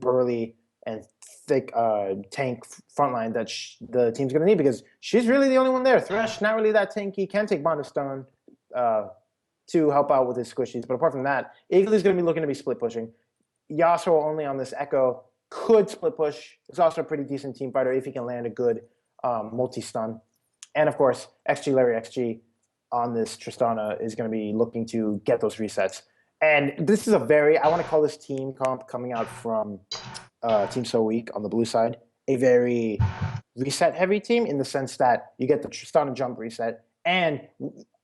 burly and thick tank front line that the team's going to need, because she's really the only one there. Thresh, not really that tanky, can take Bond of Stone to help out with his squishies. But apart from that, Eagly's going to be looking to be split pushing. Yasuo only on this Echo could split push. It's also a pretty decent team fighter if he can land a good multi-stun. And of course, XG Larry XG on this Tristana is going to be looking to get those resets. And this is a very, I want to call this team comp coming out from Team So Weak on the blue side, a very reset-heavy team in the sense that you get the Tristana jump reset, and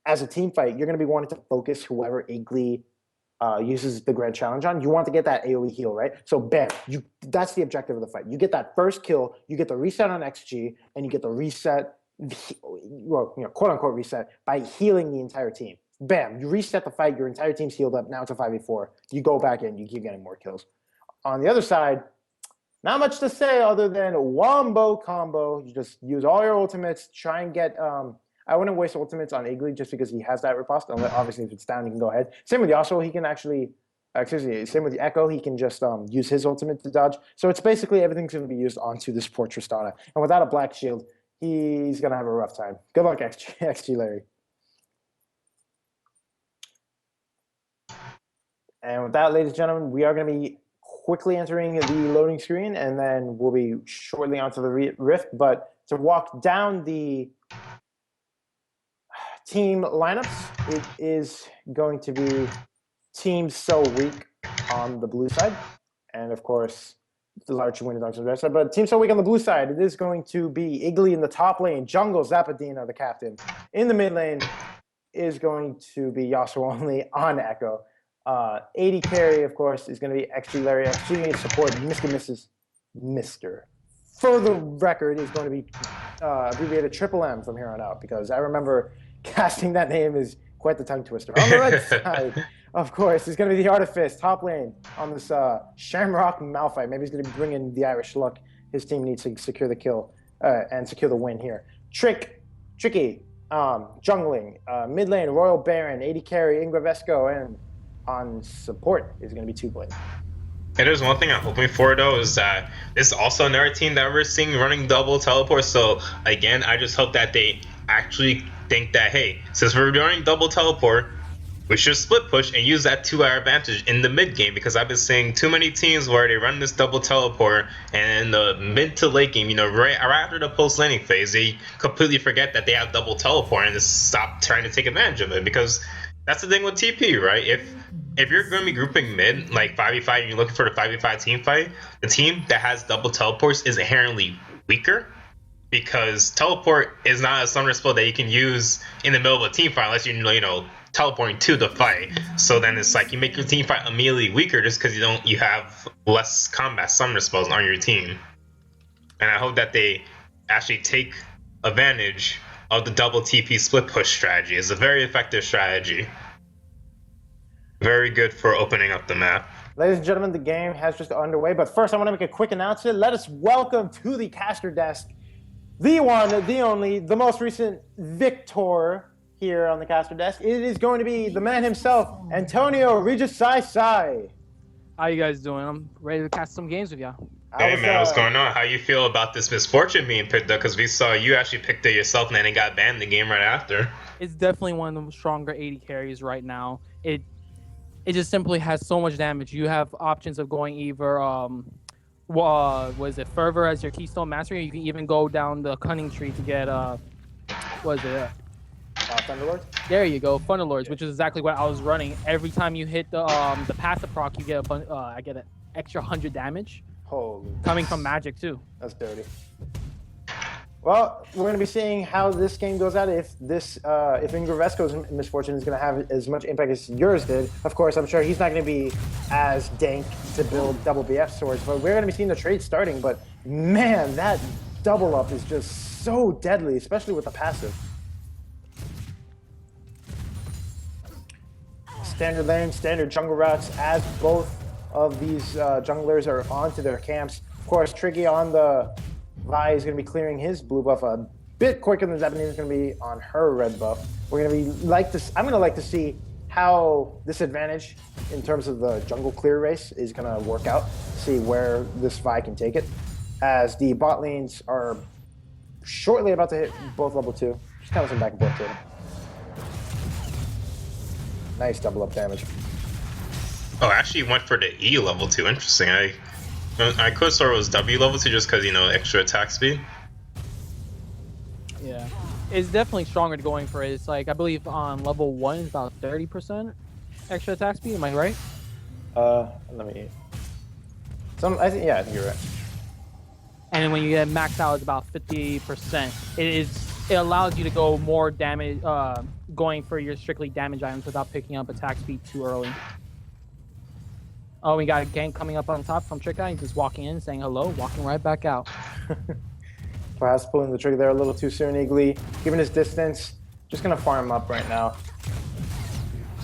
as a team fight, you're going to be wanting to focus whoever Igly uses the Grand Challenge on. You want to get that AoE heal, right? So bam, that's the objective of the fight. You get that first kill, you get the reset on XG, and you get the reset, well, quote unquote reset, by healing the entire team. Bam, you reset the fight, your entire team's healed up, now it's a 5v4. You go back in, you keep getting more kills. On the other side, not much to say other than wombo combo. You just use all your ultimates, try and get I wouldn't waste ultimates on Igly just because he has that riposte. Obviously, if it's down, he can go ahead. Same with Yasuo, he can actually, same with the Echo, he can just use his ultimate to dodge. So it's basically everything's going to be used onto this poor Tristana. And without a black shield, he's going to have a rough time. Good luck, XG Larry. And with that, ladies and gentlemen, we are going to be quickly entering the loading screen, and then we'll be shortly onto the Rift. But to walk down the team lineups, it is going to be Team So Weak on the blue side, and of course the large winner on the red side. But Team So Weak on the blue side, it is going to be Igly in the top lane, Jungle Zapadina the captain. In the mid lane is going to be Yasuo only on Echo. 80 carry, of course, is going to be XG Larry. XG support, Mr. For the record, is going to be abbreviated Triple M from here on out, because I remember casting that name is quite the tongue twister. On the right side, of course, is going to be the Artifice, top lane on this Shamrock Malphite. Maybe he's going to bring in the Irish luck. His team needs to secure the kill and secure the win here. Tricky, jungling, mid lane, Royal Baron, 80 carry, Ingravesco, and on support is going to be Tublin. And there's one thing I'm hoping for, though, is that this is also another team that we're seeing running double teleport. So again, I just hope that they actually think that, hey, since we're running double teleport, we should split push and use that to our advantage in the mid game, because I've been seeing too many teams where they run this double teleport, and in the mid to late game, right after the post laning phase, they completely forget that they have double teleport and just stop trying to take advantage of it. Because that's the thing with TP, right? If you're going to be grouping mid, like 5v5, and you're looking for the 5v5 team fight, the team that has double teleports is inherently weaker, because teleport is not a summoner spell that you can use in the middle of a team fight unless you're, teleporting to the fight. So then it's like you make your team fight immediately weaker just because you have less combat summoner spells on your team. And I hope that they actually take advantage of the double TP split push strategy. It's a very effective strategy. Very good for opening up the map. Ladies and gentlemen, the game has just underway, but first I want to make a quick announcement. Let us welcome to the caster desk the one, the only, the most recent victor here on the caster desk. It is going to be the man himself, Antonio Regis Sai. How you guys doing? I'm ready to cast some games with y'all. Hey man, what's going on? How you feel about this misfortune being picked up? Because we saw you actually picked it yourself, and then it got banned the game right after. It's definitely one of the stronger 80 carries right now. It just simply has so much damage. You have options of going either was it Fervor as your Keystone Mastery, or you can even go down the Cunning Tree to get Thunderlords? There you go, Thunderlords, which is exactly what I was running. Every time you hit the passive proc, you get I get an extra 100 damage. Holy. Coming from magic too. That's dirty. Well, we're going to be seeing how this game goes out. If Ingravesco's misfortune is going to have as much impact as yours did. Of course, I'm sure he's not going to be as dank to build double BF swords, but we're going to be seeing the trade starting. But man, that double up is just so deadly, especially with the passive. Standard lane, standard jungle routes, as both of these junglers are onto their camps. Of course, Tricky on the Vi is going to be clearing his blue buff a bit quicker than Zapanina is going to be on her red buff. We're going to be I'm going to like to see how this advantage in terms of the jungle clear race is going to work out. See where this Vi can take it, as the bot lanes are shortly about to hit both level 2. Just kind of some back and forth trading. Nice double up damage. Oh, actually went for the E level 2. Interesting. I could have sworn it was W level 2 just because, you know, extra attack speed. Yeah. It's definitely stronger to going for it. It's like, I believe on level 1 is about 30% extra attack speed. Am I right? Let me. I think you're right. And then when you get maxed out, it's about 50%. It allows you to go more damage, going for your strictly damage items without picking up attack speed too early. Oh, we got a gank coming up on top from Trick Guy. He's just walking in, saying hello, walking right back out. Perhaps pulling the trigger there a little too soon, Eagly. Given his distance, just gonna farm up right now.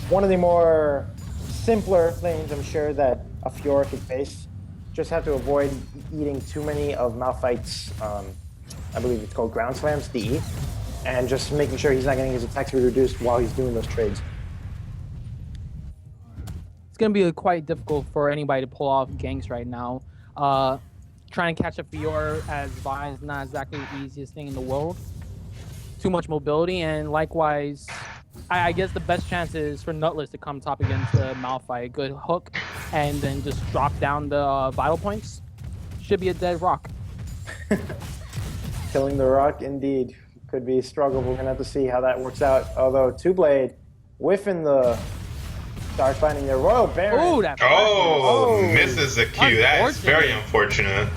One of the more simpler lanes, I'm sure, that a Fiora could face. Just have to avoid eating too many of Malphite's, I believe it's called Ground Slams, DE, and just making sure he's not getting his attack speed reduced while he's doing those trades. It's going to be quite difficult for anybody to pull off ganks right now. Trying to catch a Fiora as Vi is not exactly the easiest thing in the world. Too much mobility, and likewise, I guess the best chance is for Nutless to come top against Malphite. Good hook, and then just drop down the vital points. Should be a dead rock. Killing the rock, indeed. Could be a struggle. We're going to have to see how that works out. Although, Two-Blade whiffing the dark finding their Royal Baron. Ooh, that Misses the Q. That is very unfortunate.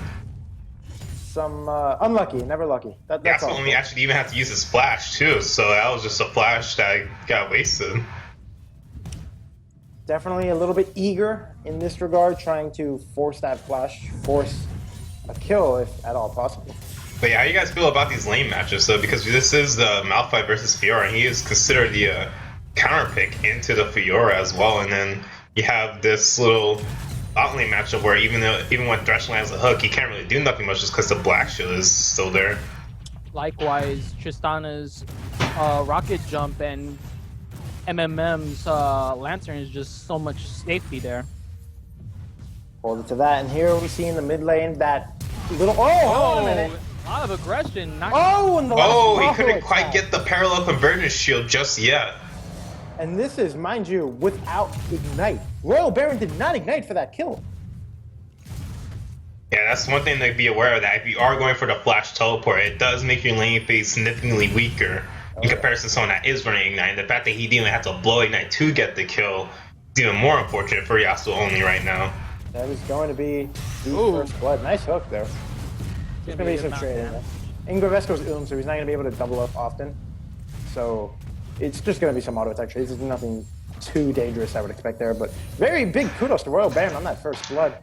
Some unlucky, never lucky. That's all. Only actually even have to use his flash too, so that was just a flash that got wasted. Definitely a little bit eager in this regard, trying to force that flash, force a kill if at all possible. But yeah, how you guys feel about these lane matches though? Because this is the Malphite versus Fiora, and he is considered the counter pick into the Fiora as well. And then you have this little bot lane matchup where even when Thresh lands a hook, he can't really do nothing much just because the Black Shield is still there. Likewise, Tristana's rocket jump and MMM's Lantern is just so much safety there. Hold it to that, and here we see in the mid lane that little. Hold on a minute. A lot of aggression. He couldn't quite get the parallel convergence shield just yet. And this is, mind you, without Ignite. Royal Baron did not Ignite for that kill. Yeah, that's one thing to be aware of, that if you are going for the flash teleport, it does make your lane phase significantly weaker in comparison to someone that is running Ignite. And the fact that he didn't have to blow Ignite to get the kill is even more unfortunate for Yasuo only right now. That is going to be the first blood. Nice hook there. There's going to be some trading. Ingravesco's so he's not going to be able to double up often. So it's just going to be some auto attack trades. There's nothing too dangerous I would expect there, but very big kudos to Royal Baron on that first blood.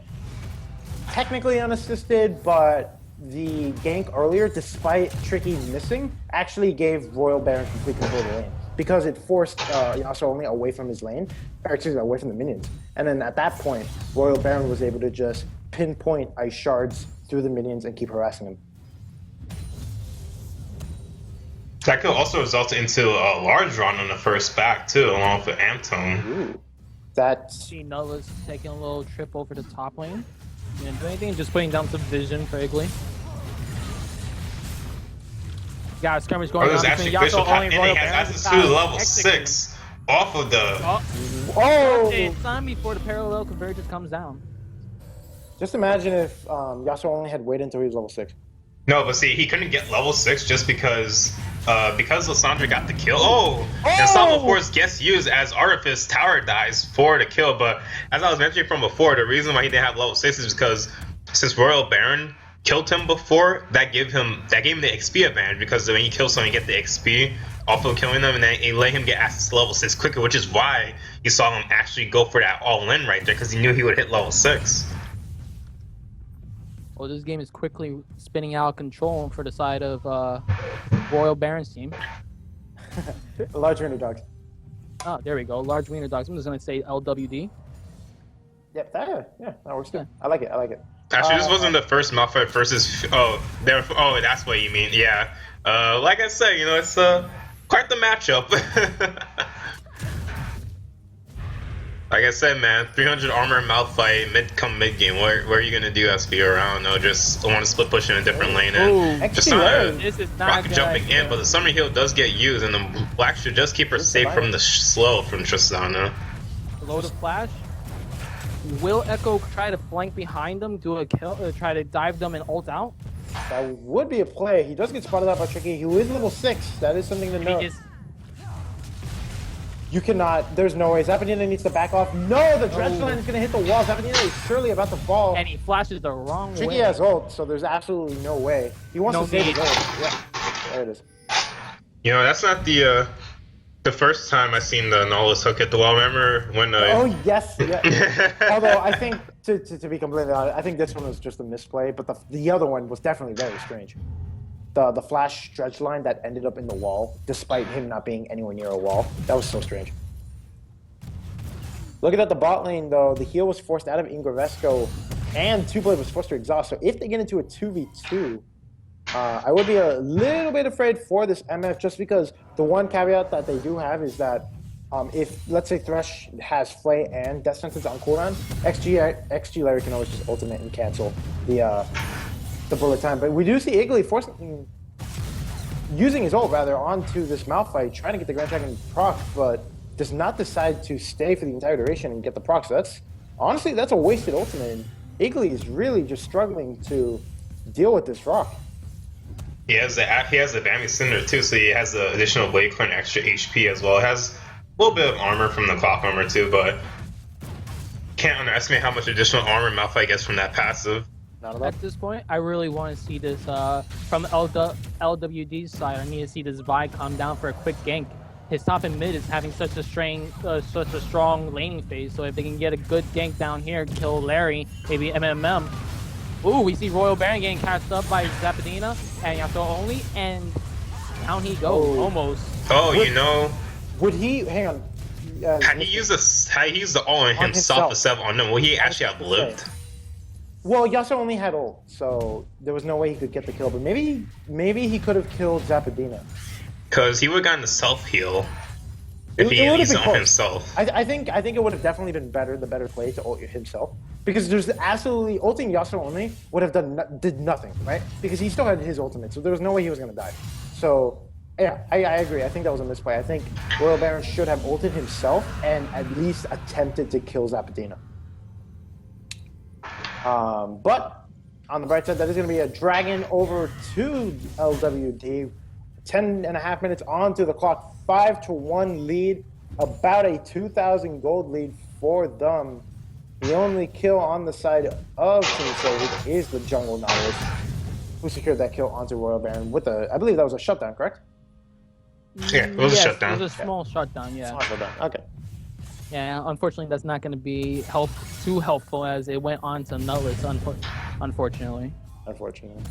Technically unassisted, but the gank earlier, despite Tricky missing, actually gave Royal Baron complete control of the lane because it forced Yasuo only away from his lane, or excuse me, away from the minions. And then at that point, Royal Baron was able to just pinpoint ice shards through the minions and keep harassing them. That could also result into a large run on the first back too, along with Amtone. Ooh. That. See Nullus taking a little trip over the top lane. Didn't do anything, just putting down some vision for Iggly. Got a skirmish going on between Yasuo only Royal Baron. Has to level 6 off of the. It's time before the parallel convergence comes down. Just imagine if Yasuo only had waited until he was level 6. No, but see, he couldn't get level 6 just because Lissandra got the kill. And Salvo Force gets used as Artifice Tower dies for the kill. But as I was mentioning from before, the reason why he didn't have level 6 is because since Royal Baron killed him before, that gave him the XP advantage, because when you kill someone, you get the XP off of killing them, and then it let him get access to level 6 quicker, which is why you saw him actually go for that all-in right there, because he knew he would hit level 6. Well, this game is quickly spinning out of control for the side of Royal Baron's team. Large wiener dogs. Oh, there we go. Large wiener dogs. I'm just going to say LWD. Yep, that works good. I like it. Actually, this wasn't the first Malphite versus. That's what you mean. Yeah. Like I said, it's quite the matchup. Like I said, man, 300 armor mouth fight mid game. Where are you gonna do SP around? No, just want to split push in a different lane and Ooh, just XG not Larry. this is not rocket good. jumping in. But the summer heal does get used, and the black should just keep her Who's safe the from the slow from Tristana. Load of flash. Will Echo try to flank behind them, do a kill, try to dive them and ult out? That would be a play. He does get spotted out by Tricky, who is level 6. That is something to He note. just You cannot. There's no way. Zappadina needs to back off. No, the dredge line is going to hit the wall. Zappadina is surely about to fall. and he flashes the wrong Tricky way. has ult, so there's absolutely no way. He wants No to save his need. ult. Yeah, there it is. You know, that's not the first time I seen the Nolus hook hit the wall. Remember when? Oh yes, yeah. Although I think to be completely honest, I think this one was just a misplay, but the other one was definitely very strange. The flash stretch line that ended up in the wall, despite him not being anywhere near a wall, that was so strange. Looking at the bot lane though, the heal was forced out of Ingravesco, and Two Blade was forced to exhaust. So if they get into a 2v2, I would be a little bit afraid for this MF, just because the one caveat that they do have is that if, let's say, Thresh has Flay and Death Sentence on cooldown, XG Larry can always just ultimate and cancel the bullet time. But we do see Iggly using his ult rather onto this Malphite, trying to get the Grand Dragon proc, but does not decide to stay for the entire duration and get the proc. So that's honestly that's a wasted ultimate. And Iggly is really just struggling to deal with this rock. He has the Bambi Cinder too, so he has the additional Blade Core and extra HP as well. It has a little bit of armor from the clock armor too, but can't underestimate how much additional armor Malphite gets from that passive. At this point, I really want to see this from LWD's side. I need to see this Vi come down for a quick gank. His top and mid is having such a strong laning phase. So if they can get a good gank down here, kill Larry, maybe MMM. Ooh, we see Royal Baron getting cast up by Zappadina and Yasuo only, and down he goes, almost. Oh, you know. Would he hang on? Had he used the all on himself instead of on them, will he actually have lived? Well, Yasuo only had ult, so there was no way he could get the kill. But maybe he could have killed Zappadina. Because he would have gotten the self heal if he used it on himself. I think it would have definitely been the better play to ult himself, because there's absolutely ulting Yasuo only would have did nothing, right? Because he still had his ultimate, so there was no way he was gonna die. So yeah, I agree. I think that was a misplay. I think Royal Baron should have ulted himself and at least attempted to kill Zappadina. But on the bright side, that is going to be a dragon over to LWD. 10.5 minutes onto the clock, 5-1 lead, about a 2,000 gold lead for them. The only kill on the side of Team Solid is the Jungle Nautilus, who secured that kill onto Royal Baron with I believe that was a shutdown, correct? Yeah, it was a shutdown. It was a small shutdown, yeah. Small shutdown. Okay. Yeah, unfortunately, that's not going to be too helpful as it went on to Nutless, unfortunately. Unfortunately.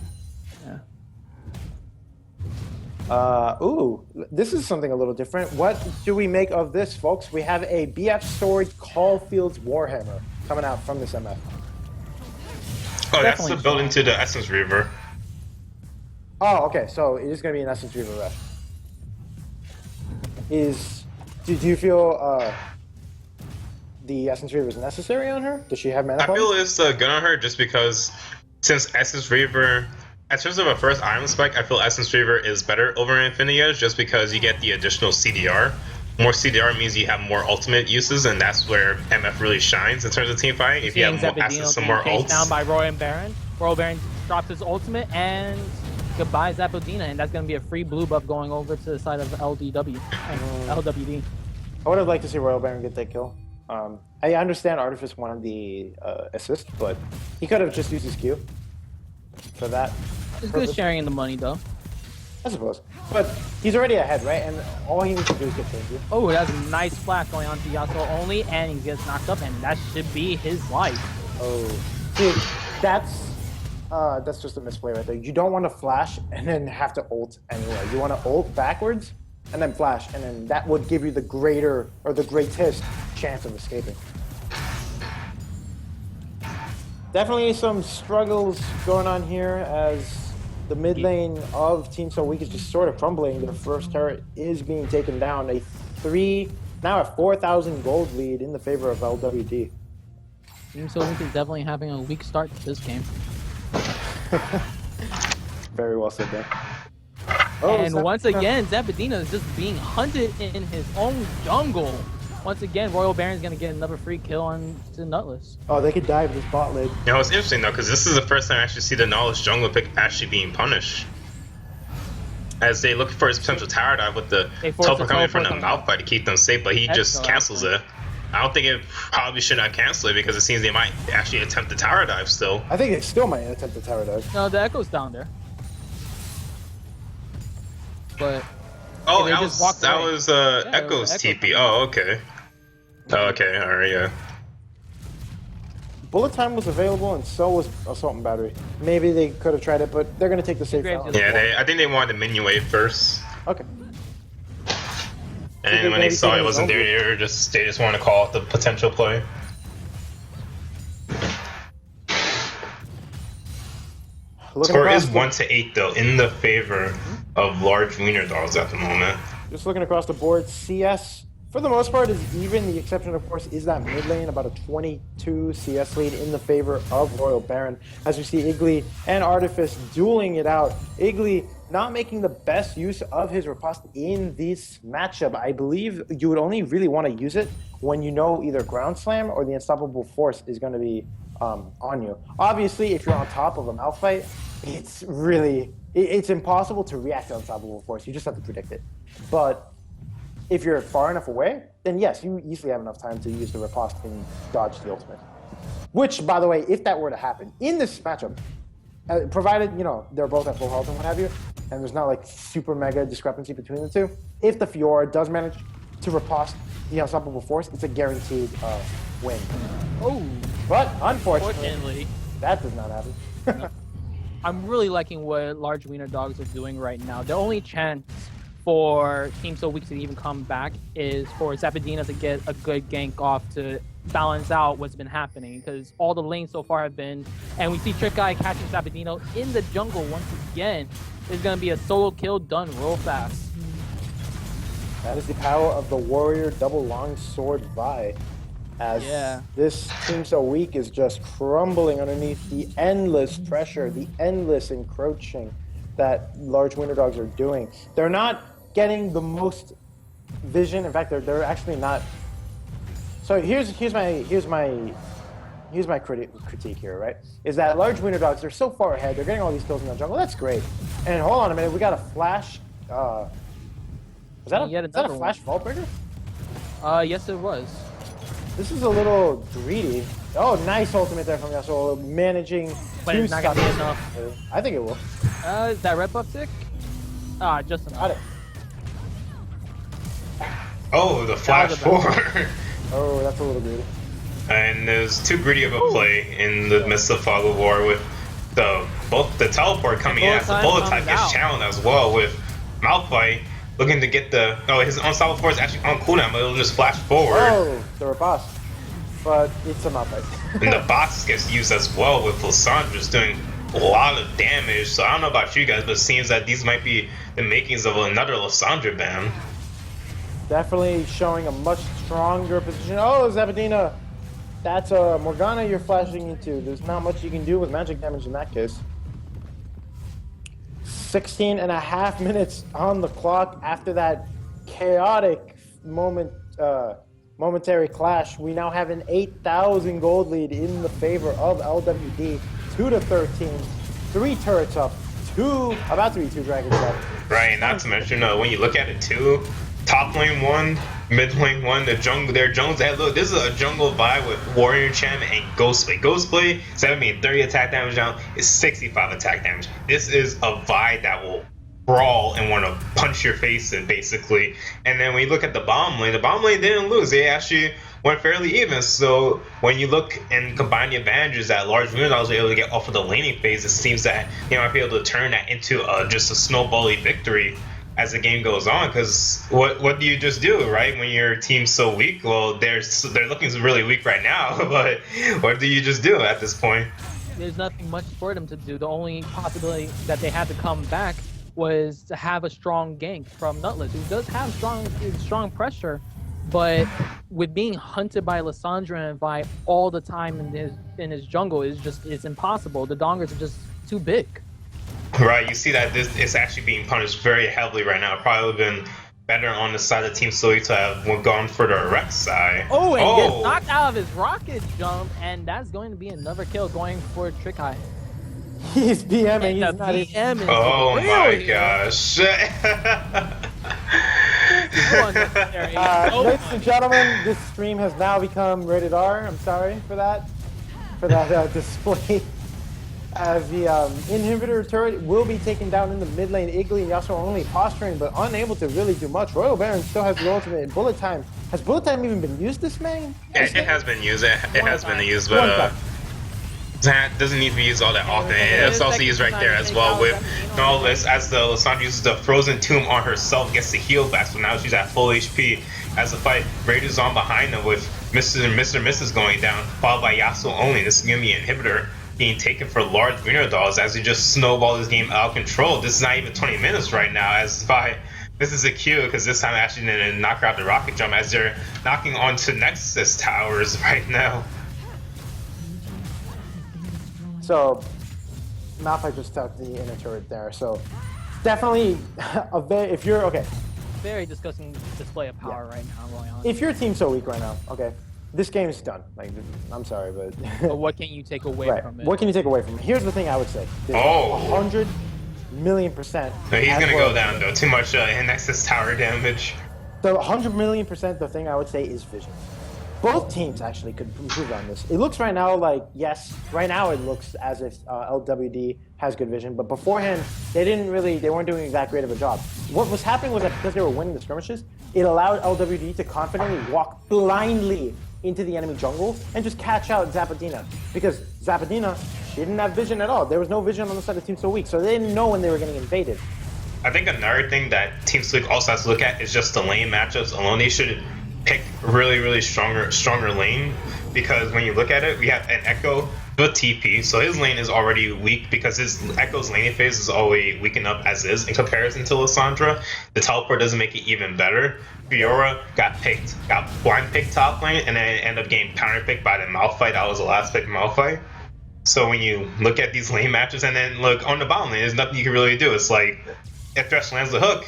Yeah. Ooh, this is something a little different. What do we make of this, folks? We have a BF Sword Caulfield's Warhammer coming out from this MF. Oh, that's the building to the Essence Reaver. Oh, okay, so it is going to be an Essence Reaver rush. Do you feel the Essence Reaver is necessary on her? Does she have mana? I feel it's good on her just because since Essence Reaver, in terms of a first item spec, I feel Essence Reaver is better over Infinity Edge just because you get the additional CDR. More CDR means you have more ultimate uses, and that's where MF really shines in terms of team fighting. If you have more access to more ults. Down by Royal Baron. Royal Baron drops his ultimate and goodbye Zappadina, and that's going to be a free blue buff going over to the side of LWD. I would have liked to see Royal Baron get that kill. I understand Artifice wanted the assist, but he could have just used his Q for that. It's good sharing in the money, though. I suppose. But he's already ahead, right? And all he needs to do is get Thank You. Oh, that's a nice flash going on to Yasuo only, and he gets knocked up, and that should be his life. Oh. See, that's just a misplay right there. You don't want to flash and then have to ult anyway. You want to ult backwards and then flash, and then that would give you the greatest chance of escaping. Definitely some struggles going on here as the mid lane of Team So Weak is just sort of crumbling. Their first turret is being taken down. A 3 Now a 4,000 gold lead in the favor of LWD. Team So Weak is definitely having a weak start to this game. Very well said there. Oh, And once again, Zabadina is just being hunted in his own jungle. Once again, Royal Baron's going to get another free kill on to Nutless. Oh, they could dive this bot lane. You know, it's interesting though, because this is the first time I actually see the Knowledge jungle pick actually being punished. As they look for his potential tower dive with the teleport coming from the Malphite to keep them safe, but he just cancels it. I don't think it probably should not cancel it because it seems they might actually attempt the tower dive still. I think they still might attempt the tower dive. No, the Echo's down there. But oh, that was Echo's TP. Oh, okay. Oh, okay, alright, yeah. Bullet time was available, and so was Assault and Battery. Maybe they could have tried it, but they're going to take the safe route. Yeah, I think they wanted the minion wave first. Okay. And when they saw it wasn't there, they just want to call it the potential play. Score is 1-8 though, in the favor of large wiener dogs at the moment. Just looking across the board, CS for the most part is even. The exception, of course, is that mid lane, about a 22 CS lead in the favor of Royal Baron. As we see Igly and Artifice dueling it out. Igly not making the best use of his riposte in this matchup. I believe you would only really want to use it when you know either Ground Slam or the Unstoppable Force is going to be on you. Obviously, if you're on top of a Malphite, it's impossible to react to Unstoppable Force. You just have to predict it. But if you're far enough away, then yes, you easily have enough time to use the riposte and dodge the ultimate. Which, by the way, if that were to happen in this matchup, provided, you know, they're both at full health and what have you, and there's not like super mega discrepancy between the two, if the Fiora does manage to riposte the Unstoppable Force, it's a guaranteed win. Oh, but unfortunately, that does not happen. No. I'm really liking what large wiener dogs are doing right now. The only chance for Team So Weak to even come back is for Zabadina to get a good gank off to balance out what's been happening, because all the lanes so far have been, and we see Trick Guy catching Zabadina in the jungle once again. There's going to be a solo kill done real fast. That is the power of the warrior double longsword Vi. As this Team So Weak is just crumbling underneath the endless pressure, the endless encroaching that large wiener dogs are doing. They're not getting the most vision. In fact, they're actually not. So here's my critique here, right? Is that large wiener dogs, they're so far ahead. They're getting all these kills in the jungle. That's great. And hold on a minute, we got a flash. Was that a flash vault breaker? Yes, it was. This is a little greedy. Oh, nice ultimate there from Yasuo, managing to stop it. Enough. I think it will. Is that red buff tick? Just enough. Got it. Oh, the flash 4. Oh, that's a little greedy. And there's too greedy of a play in the midst of Fog of War with both the teleport coming in as the bullet type gets challenged as well with Malphite looking to get his Unstoppable Force actually on cooldown, but it'll just flash forward. Oh, the riposte. But it's a Malphite. And the box gets used as well with Lysandra just doing a lot of damage. So I don't know about you guys, but it seems that these might be the makings of another Lysandra ban. Definitely showing a much stronger position. Oh, Zabadina! That's a Morgana you're flashing into. There's not much you can do with magic damage in that case. 16.5 minutes on the clock after that chaotic momentary clash. We now have an 8,000 gold lead in the favor of LWD. 2-13, 3 turrets up, about to be 2 dragons up. Right, not to mention when you look at it too, top lane 1, mid lane 1, their jungles. Hey, look, this is a jungle vibe with warrior enchantment and ghostplay. Ghostplay, 30 attack damage down, is 65 attack damage. This is a vibe that will brawl and want to punch your face in, basically. And then when you look at the bottom lane didn't lose. They actually went fairly even. So when you look and combine the advantages that large wiener dogs were able to get off of the laning phase, it seems that they might be able to turn that into just a snowbally victory as the game goes on. Because what do you just do, right? When your team's so weak, well, they're looking really weak right now. But what do you just do at this point? There's nothing much for them to do. The only possibility that they had to come back was to have a strong gank from Nutless, who does have strong pressure. but with being hunted by Lissandra and Vi all the time in his jungle it's impossible. The Dongers are just too big. Right, you see that this is actually being punished very heavily right now. It probably would have been better on the side of Team Soy to have gone for the Rex side. Oh, and gets knocked out of his rocket jump, and that's going to be another kill going for Trick Eye. He's BMing. And the BM is oh my here. gosh. Ladies and gentlemen, this stream has now become rated R. I'm sorry for that display. As the inhibitor turret will be taken down in the mid lane. Iggly and Yasuo only posturing, but unable to really do much. Royal Baron still has the ultimate in bullet time. Has bullet time even been used this main? It has been used. It has been used, but that doesn't need to be used all that often. It's also used right there as well with all this, as the Lissandra uses the frozen tomb on herself, gets the heal back, so now she's at full HP as the fight rages on behind them with Mr. and Mrs. going down, followed by Yasuo only. This is going to be an inhibitor being taken for large Weiner dolls as we just snowball this game out of control. This is not even 20 minutes right now, as this is a Q, because this time actually didn't knock out the rocket jump as they're knocking onto Nexus towers right now. So Malphite just took the inner turret there, so definitely a very, if you're okay. Very disgusting display of power right now going on. If your team's so weak right now, okay, this game is done. Like, I'm sorry, but what can you take away from it? What can you take away from it? Here's the thing I would say. 100 million%. So he's gonna go down though. Too much Nexus tower damage. The 100 million%, the thing I would say is vision. Both teams actually could improve on this. It looks right now like, yes, right now it looks as if LWD has good vision, but beforehand, they weren't doing that great of a job. What was happening was that because they were winning the skirmishes, it allowed LWD to confidently walk blindly into the enemy jungle and just catch out Zapadina. Because Zapadina, she didn't have vision at all. There was no vision on the side of Team So Weak, so they didn't know when they were getting invaded. I think another thing that Team Sleek also has to look at is just the lane matchups alone. They should pick really stronger lane, because when you look at it, we have an Echo with TP, so his lane is already weak because his Echo's laning phase is already weakened up as is in comparison to Lissandra. The teleport doesn't make it even better. Fiora got blind picked top lane, and then ended up getting counter picked by the Malphite. That was the last pick Malphite. So when you look at these lane matches, and then look on the bottom lane, there's nothing you can really do. It's like if Thresh lands the hook,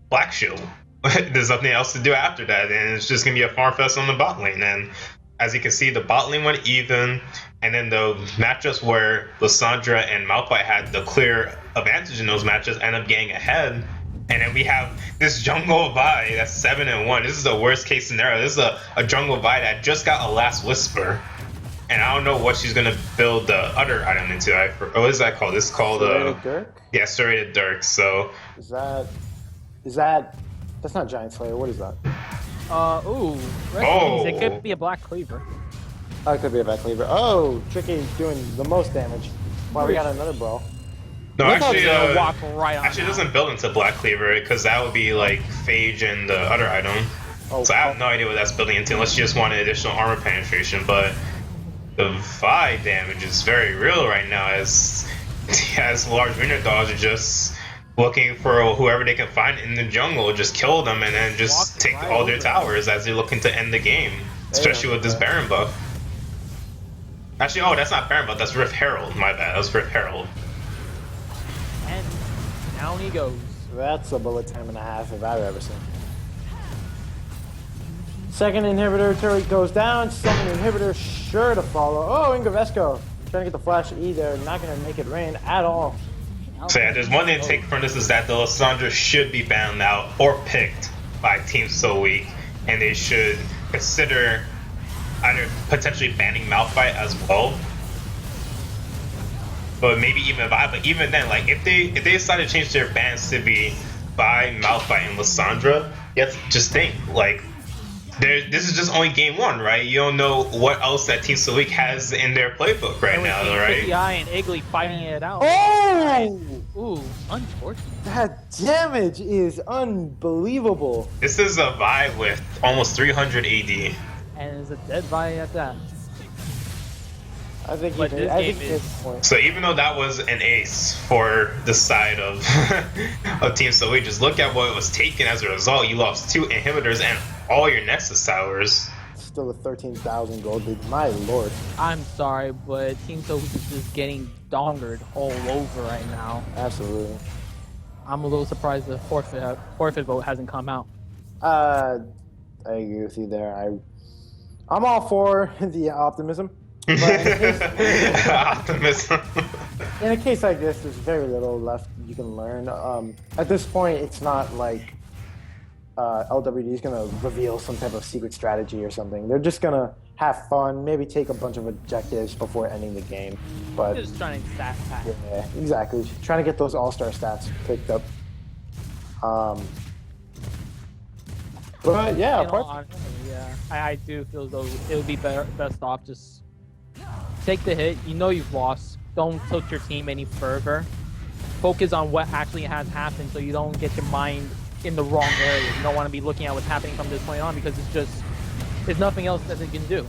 Black Shield. There's nothing else to do after that, and it's just gonna be a farm fest on the bot lane. And as you can see, the bot lane went even, and then the matchups where Lissandra and Malphite had the clear advantage in those matches end up getting ahead. And then we have this jungle Vi that's 7-1. This is the worst case scenario. This is a jungle Vi that just got a last whisper, and I don't know what she's gonna build the other item into. What is that called? This is called Dirk? Yeah, Serrated Dirk. So is that that's not Giant Slayer. What is that? It could be a Black Cleaver. Oh, it could be a Black Cleaver. Oh, Tricky's doing the most damage. Wow, we got another brawl. No, actually, walk right on actually doesn't build into Black Cleaver, because that would be like Phage and the other item. So I have no idea what that's building into, unless you just want additional armor penetration. But the Vi damage is very real right now, as large Weiner dogs are just looking for whoever they can find in the jungle, just kill them, and then just take all their towers as they're looking to end the game, especially with this Baron buff. Actually, that's not Baron buff, that's Rift Herald. My bad, that was Rift Herald. And down he goes. That's a bullet time and a half if I've ever seen. Second inhibitor turret goes down. Second inhibitor sure to follow. Oh, Ingravesco trying to get the flash E there. Not going to make it rain at all. So yeah, there's one thing to take from this is that the Lissandra should be banned out or picked by Team So Weak, and they should consider either potentially banning Malphite as well. But maybe even Vi. But even then, like if they decide to change their bans to be Vi, Malphite, and Lissandra, you have to just think like this is just only game one, right? You don't know what else that Team So Weak has in their playbook right now, right? Eye and Iggly fighting it out. Oh! Ooh, unfortunate. That damage is unbelievable. This is a Vi with almost 300 AD. And it's a dead Vi at that. I think So even though that was an ace for the side of of Team So Weak, just look at what was taken as a result. You lost 2 inhibitors and all your Nexus towers. Still a 13,000 gold lead. My lord. I'm sorry, but Team So Weak is just getting dongered all over right now. Absolutely. I'm a little surprised the forfeit vote hasn't come out. I agree with you there. I'm all for the optimism. But Optimism. in a case like this, there's very little left you can learn. At this point, it's not like LWD is going to reveal some type of secret strategy or something. They're just going to have fun, maybe take a bunch of objectives before ending the game. But Just trying to stat pack. yeah, exactly. Trying to get those all-star stats picked up. But yeah, Yeah, I do feel as though it would be best off just take the hit. You know you've lost. Don't tilt your team any further. Focus on what actually has happened so you don't get your mind in the wrong area. You don't want to be looking at what's happening from this point on because there's nothing else that they can do.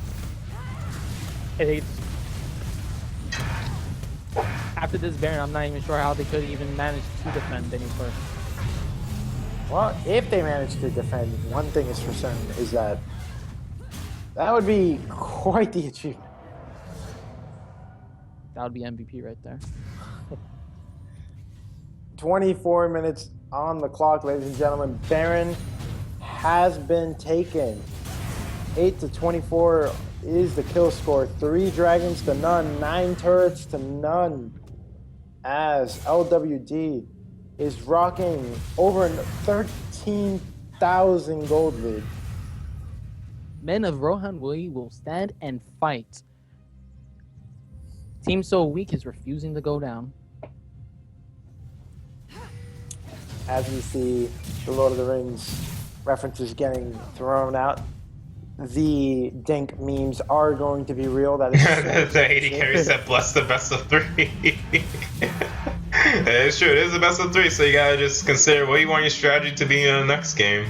After this Baron, I'm not even sure how they could even manage to defend any further. well, if they manage to defend, one thing is for certain is that would be quite the achievement. That would be MVP right there. 24 minutes on the clock, ladies and gentlemen. Baron has been taken. 8-24 is the kill score. 3 dragons to none, 9 turrets to none. As LWD is rocking over 13,000 gold lead. Men of Rohan will stand and fight. Team So Weak is refusing to go down. As we see the Lord of the Rings references getting thrown out, the Dink memes are going to be real. That is The 80 carry said bless the best of 3. It's true, it is the best of 3, so you gotta just consider what you want your strategy to be in the next game.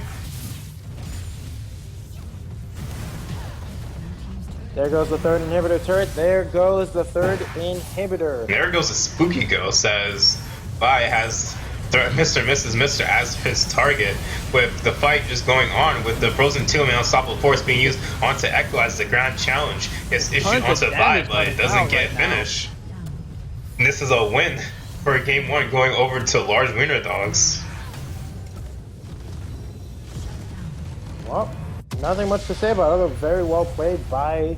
There goes the third inhibitor turret. There goes the third inhibitor. There goes a spooky ghost as Vi has Mr. and Mrs. Mr. as his target, with the fight just going on with the Frozen 2 and Unstoppable Force being used onto Echo as the grand challenge. It's issued onto Vi, but it doesn't get finished. And this is a win for game 1 going over to large Weiner dogs. Well, nothing much to say about it. Very well played by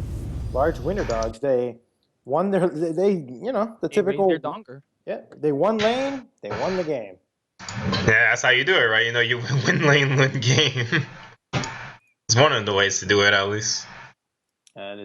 large Weiner dogs. They won their, the typical. Their donger. Yeah, they won lane. They won the game. Yeah, that's how you do it, right? You know, you win lane, win game. It's one of the ways to do it, at least. And it's